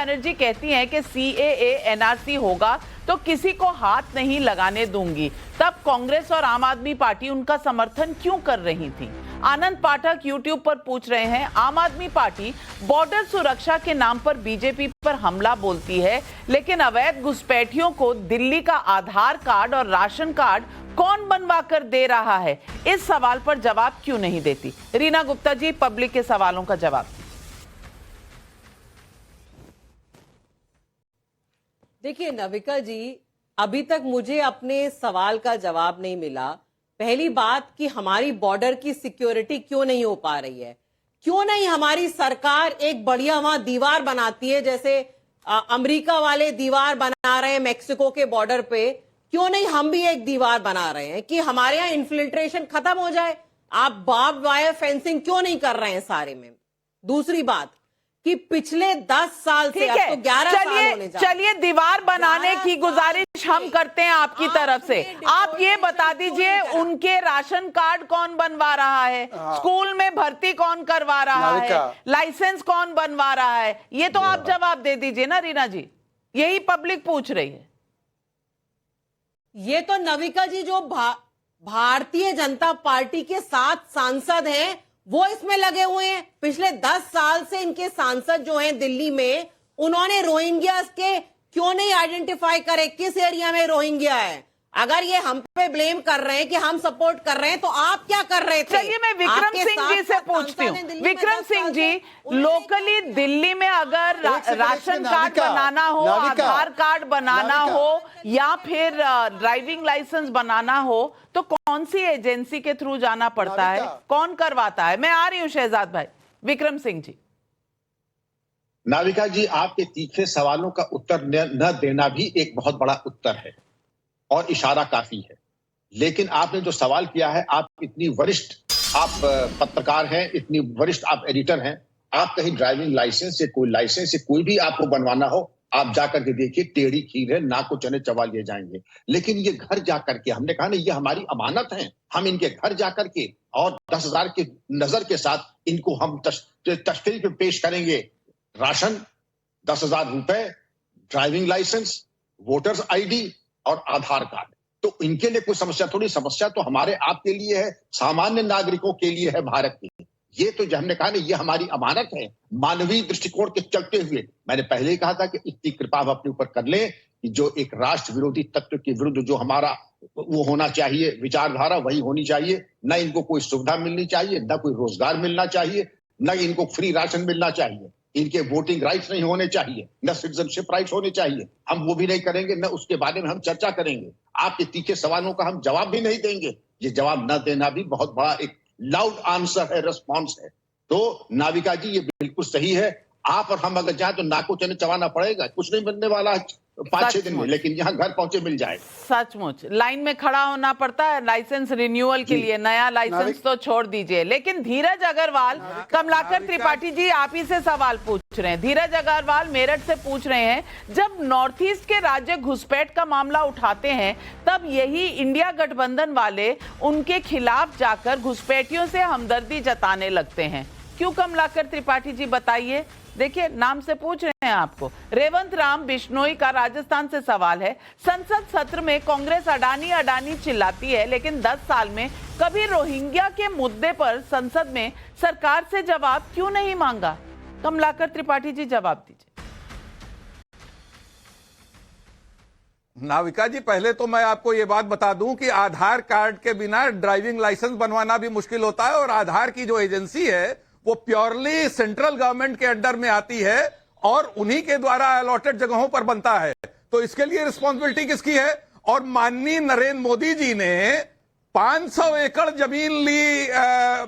बनर्जी कहती हैं कि सीएए एनआरसी होगा तो किसी को हाथ नहीं लगाने दूंगी, तब कांग्रेस और आम आदमी पार्टी उनका समर्थन क्यों कर रही थी? आनंद पाठक यूट्यूब पर पूछ रहे हैं, आम आदमी पार्टी बॉर्डर सुरक्षा के नाम पर बीजेपी पर हमला बोलती है, लेकिन अवैध घुसपैठियों को दिल्ली का आधार कार्ड और राशन कार्ड कौन बनवा कर दे रहा है? इस सवाल पर जवाब क्यों नहीं देती? रीना गुप्ता जी, पब्लिक के सवालों का जवाब। देखिए नविका जी, अभी तक मुझे अपने सवाल का जवाब नहीं मिला। पहली बात कि हमारी बॉर्डर की सिक्योरिटी क्यों नहीं हो पा रही है? क्यों नहीं हमारी सरकार एक बढ़िया वहां दीवार बनाती है, जैसे अमेरिका वाले दीवार बना रहे हैं मैक्सिको के बॉर्डर पे, क्यों नहीं हम भी एक दीवार बना रहे हैं कि हमारे यहाँ इन्फिल्ट्रेशन खत्म हो जाए? आप बार्ब वायर फेंसिंग क्यों नहीं कर रहे हैं सारे में? दूसरी बात कि पिछले 10 साल से, अब तो 11 साल होने जा रहे हैं। चलिए दीवार बनाने की गुजारिश हम करते हैं आपकी तरफ से। आप ये बता दीजिए, उनके राशन कार्ड कौन बनवा रहा है? स्कूल में भर्ती कौन करवा रहा है? लाइसेंस कौन बनवा रहा है? ये तो आप जवाब दे दीजिए ना रीना जी, यही पब्लिक पूछ रही है। ये तो नविका जी जो भारतीय जनता पार्टी के 7 सांसद हैं वो इसमें लगे हुए हैं। पिछले 10 साल से इनके सांसद जो हैं दिल्ली में, उन्होंने रोहिंग्यास के क्यों नहीं आइडेंटिफाई करे किस एरिया में रोहिंग्या है? अगर ये हम पे ब्लेम कर रहे हैं कि हम सपोर्ट कर रहे हैं, तो आप क्या कर रहे थे? चलिए मैं विक्रम सिंह जी से पूछती हूँ। विक्रम सिंह जी, लोकली दिल्ली में अगर राशन कार्ड बनाना हो, आधार कार्ड बनाना हो या फिर ड्राइविंग लाइसेंस बनाना हो, तो कौन सी एजेंसी के थ्रू जाना पड़ता है? कौन करवाता है? मैं आ रही हूँ शहजाद भाई। विक्रम सिंह जी। नाविका जी, आपके तीखे सवालों का उत्तर न देना भी एक बहुत बड़ा उत्तर है और इशारा काफी है। लेकिन आपने जो सवाल किया है, आप इतनी वरिष्ठ आप पत्रकार हैं, इतनी वरिष्ठ आप एडिटर हैं, आप कहीं ड्राइविंग लाइसेंस से कोई भी आपको बनवाना हो, आप जाकर के देखिए, टेढ़ी खीर है, नाक को चने चबा लिए जाएंगे। लेकिन ये घर जाकर के, हमने कहा ना, ये हमारी अमानत है, हम इनके घर जाकर के और 10,000 की नजर के साथ इनको हम तश्तरी पे पेश करेंगे। राशन, 10,000 रुपए, ड्राइविंग लाइसेंस, वोटर्स आईडी और आधार कार्ड। तो इनके लिए कोई समस्या थोड़ी, समस्या तो हमारे आपके लिए है, सामान्य नागरिकों के लिए है भारत के। ये तो जो हमने कहा ना, ये हमारी अमानत है। मानवीय दृष्टिकोण के चलते हुए मैंने पहले ही कहा था कि इतनी कृपा हम अपने ऊपर कर लें कि जो एक राष्ट्र विरोधी तत्व के विरुद्ध जो हमारा वो होना चाहिए विचारधारा, वही होनी चाहिए। न इनको कोई सुविधा मिलनी चाहिए, न कोई रोजगार मिलना चाहिए, न इनको फ्री राशन मिलना चाहिए, इनके वोटिंग राइट्स नहीं होने चाहिए, न सिटीजनशिप राइट्स होने चाहिए। हम वो भी नहीं करेंगे, न उसके बारे में हम चर्चा करेंगे। आपके तीखे सवालों का हम जवाब भी नहीं देंगे। ये जवाब न देना भी बहुत बड़ा एक लाउड आंसर है, रिस्पॉन्स है। तो नाविका जी, ये बिल्कुल सही है। आप और हम अगर जाए तो नाको चने चबाना पड़ेगा, कुछ नहीं बनने वाला 5-6 दिन में, लेकिन यहाँ घर पहुंचे मिल जाए। सचमुच लाइन में खड़ा होना पड़ता है लाइसेंस रिन्यूअल के लिए। नया लाइसेंस तो छोड़ दीजिए। लेकिन धीरज अग्रवाल, कमलाकर त्रिपाठी जी आप ही से सवाल पूछ रहे हैं। धीरज अग्रवाल मेरठ से पूछ रहे हैं, जब नॉर्थ ईस्ट के राज्य घुसपैठ का मामला उठाते हैं, तब यही इंडिया गठबंधन वाले उनके खिलाफ जाकर घुसपैठियों से हमदर्दी जताने लगते हैं। क्यों कमलाकर त्रिपाठी जी, बताइए। देखिए, नाम से पूछ रहे हैं आपको। रेवंत राम बिश्नोई का राजस्थान से सवाल है, संसद सत्र में कांग्रेस अडानी चिल्लाती है, लेकिन 10 साल में कभी रोहिंग्या के मुद्दे पर संसद में सरकार से जवाब क्यों नहीं मांगा? कमलाकर त्रिपाठी जी जवाब दीजिए। नाविका जी, पहले तो मैं आपको ये बात बता दूं कि आधार कार्ड के बिना ड्राइविंग लाइसेंस बनवाना भी मुश्किल होता है, और आधार की जो एजेंसी है वो प्योरली सेंट्रल गवर्नमेंट के अंडर में आती है और उन्हीं के द्वारा अलॉटेड जगहों पर बनता है। तो इसके लिए रिस्पॉन्सिबिलिटी किसकी है? और माननीय नरेंद्र मोदी जी ने 500 एकड़ जमीन ली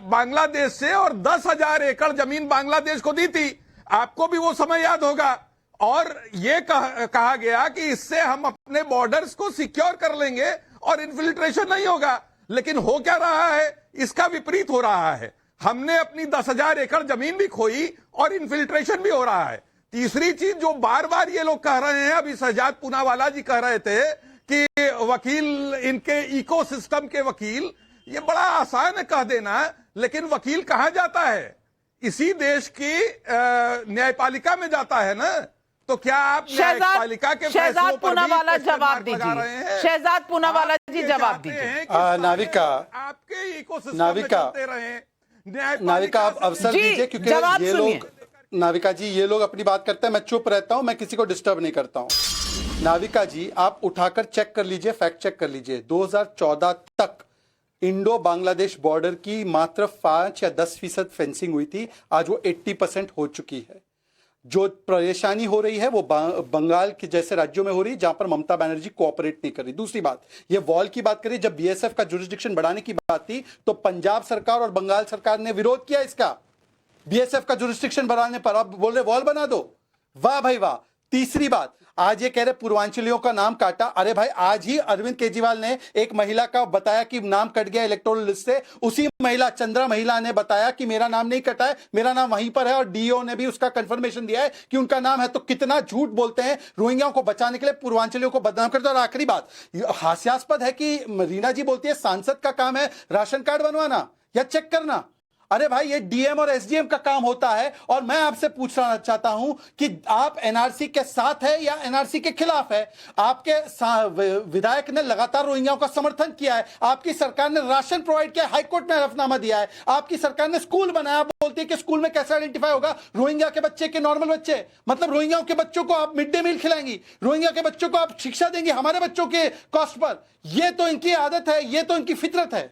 बांग्लादेश से और 10,000 एकड़ जमीन बांग्लादेश को दी थी। आपको भी वो समय याद होगा। और ये कहा गया कि इससे हम अपने बॉर्डर्स को सिक्योर कर लेंगे और इन्फिल्ट्रेशन नहीं होगा। लेकिन हो क्या रहा है? इसका विपरीत हो रहा है। हमने अपनी 10,000 एकड़ जमीन भी खोई और इन्फिल्ट्रेशन भी हो रहा है। तीसरी चीज जो बार बार ये लोग कह रहे हैं, अभी शहजाद पूनावाला जी कह रहे थे कि वकील, इनके इकोसिस्टम के वकील, ये बड़ा आसान है कह देना, लेकिन वकील कहां जाता है? इसी देश की न्यायपालिका में जाता है ना। तो क्या आप न्यायपालिका के फैसलों शहजाद पर भी पूनावाला क्वेश्चन जवाब मार्क लगा रहे दीजिए। हैं? शहजाद पूनावाला जी आप ये जवाब चाहते दीजिए। हैं कि नाविका, आपके इकोसिस्टम में नाविका, चलते रहें, नाविका आप अवसर जी, दीजिए, क्योंकि जवाब ये सुनिए। लोग, नाविका जी, ये लोग अपनी बात करते हैं, मैं चुप रहता हूं, मैं किसी को डिस्टर्ब नहीं करता हूं। नाविका जी, आप उठाकर चेक कर लीजिए, फैक्ट चेक कर लीजिए, 2014 तक इंडो बांग्लादेश बॉर्डर की मात्र 5 या 10% फेंसिंग हुई थी, आज वो 80% हो चुकी है। जो परेशानी हो रही है वो बंगाल के जैसे राज्यों में हो रही है, जहां पर ममता बनर्जी कोऑपरेट नहीं कर रही। दूसरी बात, ये वॉल की बात करिए, जब बीएसएफ का जुरिस्डिक्शन बढ़ाने की बात थी तो पंजाब सरकार और बंगाल सरकार ने विरोध किया इसका, बीएसएफ का जुरिस्डिक्शन बढ़ाने पर। अब बोल रहे वॉल बना दो, वाह भाई वाह। तीसरी बात, आज ये कह रहे पूर्वांचलियों का नाम काटा। अरे भाई, आज ही अरविंद केजरीवाल ने एक महिला का बताया कि नाम कट गया इलेक्टोरल लिस्ट से, उसी महिला, चंद्रा महिला ने बताया कि मेरा नाम नहीं कटा है, मेरा नाम वहीं पर है, और डीओ ने भी उसका कंफर्मेशन दिया है कि उनका नाम है। तो कितना झूठ बोलते हैं, रोहिंग्याओं को बचाने के लिए पूर्वांचलियों को बदनाम करते। और आखिरी बात, हास्यास्पद है कि रीना जी बोलती है सांसद का काम है राशन कार्ड बनवाना या चेक करना। अरे भाई, ये डीएम और एसडीएम का काम होता है। और मैं आपसे पूछना चाहता हूं कि आप एनआरसी के साथ है या एनआरसी के खिलाफ है? आपके विधायक ने लगातार रोहिंग्याओं का समर्थन किया है, आपकी सरकार ने राशन प्रोवाइड किया, हाईकोर्ट में हलफनामा दिया है, आपकी सरकार ने स्कूल बनाया। आप बोलते हैं कि स्कूल में कैसे आइडेंटिफाई होगा रोहिंग्या के बच्चे के नॉर्मल बच्चे? मतलब रोहिंग्याओं के बच्चों को आप मिड डे मील खिलाएंगी, रोहिंग्या के बच्चों को आप शिक्षा देंगे हमारे बच्चों के कॉस्ट पर? यह तो इनकी आदत है, यह तो इनकी फितरत है।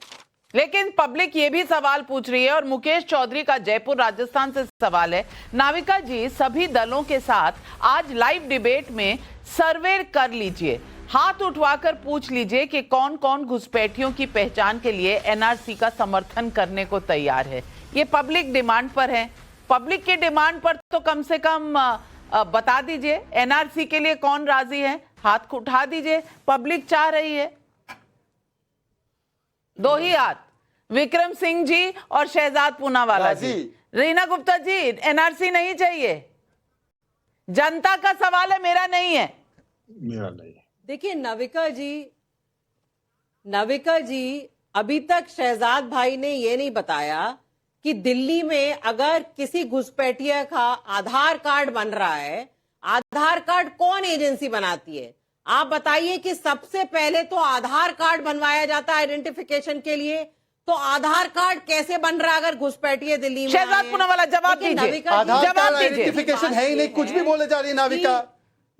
लेकिन पब्लिक ये भी सवाल पूछ रही है, और मुकेश चौधरी का जयपुर राजस्थान से सवाल है, नाविका जी सभी दलों के साथ आज लाइव डिबेट में सर्वे कर लीजिए, हाथ उठवाकर पूछ लीजिए कि कौन कौन घुसपैठियों की पहचान के लिए एनआरसी का समर्थन करने को तैयार है। ये पब्लिक डिमांड पर है, पब्लिक की डिमांड पर तो कम से कम बता दीजिए एनआरसी के लिए कौन राजी है, हाथ उठा दीजिए। पब्लिक चाह रही है, दो ही हाथ, विक्रम सिंह जी और शहजाद पूनावाला जी। रीना गुप्ता जी, एनआरसी नहीं चाहिए, जनता का सवाल है, मेरा नहीं है। मेरा नहीं है। देखिए नाविका जी, अभी तक शहजाद भाई ने ये नहीं बताया कि दिल्ली में अगर किसी घुसपैठिया का आधार कार्ड बन रहा है, आधार कार्ड कौन एजेंसी बनाती है? आप बताइए कि सबसे पहले तो आधार कार्ड बनवाया जाता है आइडेंटिफिकेशन के लिए, तो आधार कार्ड कैसे बन रहा है अगर घुसपैठिए दिल्ली में? शहजाद पूनावाला जवाब दीजिए, आधार कार्ड आइडेंटिफिकेशन है ही नहीं, कुछ भी बोले जा रही है नाविका।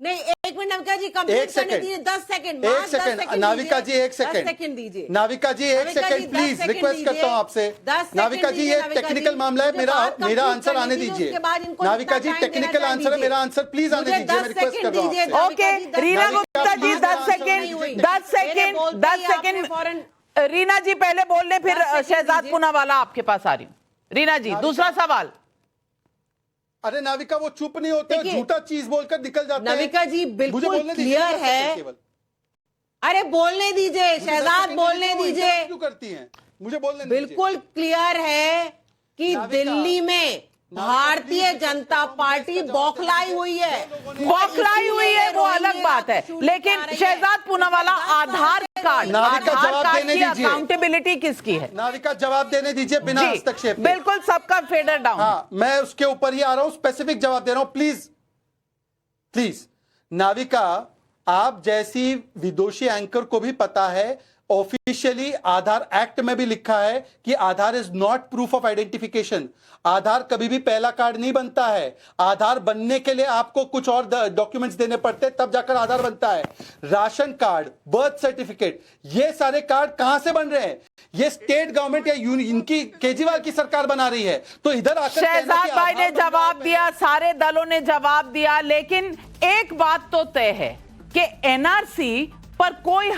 नहीं, एक मिनट नाविका जी, कंप्लीट करने दीजिए, 10 सेकंड, एक सेकंड नाविका जी, एक सेकंड दीजिए, नाविका जी, एक सेकंड प्लीज, रिक्वेस्ट करता हूं आपसे। नाविका जी, ये टेक्निकल मामला है, मेरा आंसर आने दीजिए। नाविका जी, टेक्निकल आंसर है, मेरा आंसर प्लीज आने दीजिए, मैं रिक्वेस्ट कर रहा हूं। ओके, रीना गुप्ता जी 10 सेकंड, रीना जी पहले बोल ले, फिर शहजाद पूनावाला आपके पास आ रही हूं। रीना जी, दूसरा सवाल। अरे नाविका, वो चुप नहीं होते, झूठा चीज बोलकर निकल जाते हैं। नाविका जी बिल्कुल क्लियर है, अरे बोलने दीजिए, शहजाद बोलने दीजिए। क्यों करती हैं? मुझे बोलने बिल्कुल क्लियर है कि दिल्ली में भारतीय जनता पार्टी बौखलाई हुई है, वो अलग बात है, लेकिन शहजाद पूनावाला आधार कार्ड की अकाउंटेबिलिटी किसकी है? नाविका, जवाब देने दीजिए बिना हस्तक्षेप। बिल्कुल, सबका फेडर डाउन। हाँ, मैं उसके ऊपर ही आ रहा हूं, स्पेसिफिक जवाब दे रहा हूं, प्लीज प्लीज। नाविका, आप जैसी विदोषी एंकर को भी पता है, ऑफिशियली आधार एक्ट में भी लिखा है कि Aadhaar is not proof of identification. Aadhaar कभी भी पहला कार्ड नहीं बनता है। आधार बनने के लिए आपको कुछ और डॉक्यूमेंट्स देने पड़ते हैं, तब जाकर आधार बनता है। राशन कार्ड, बर्थ सर्टिफिकेट, ये सारे कार्ड कहां से बन रहे हैं? ये स्टेट गवर्नमेंट या इनकी केजरीवाल की सरकार बना रही है। तो इधर आकर शहजाद भाई ने जवाब दिया, सारे दलों ने जवाब दिया, लेकिन एक बात तो तय है कि एनआरसी पर कोई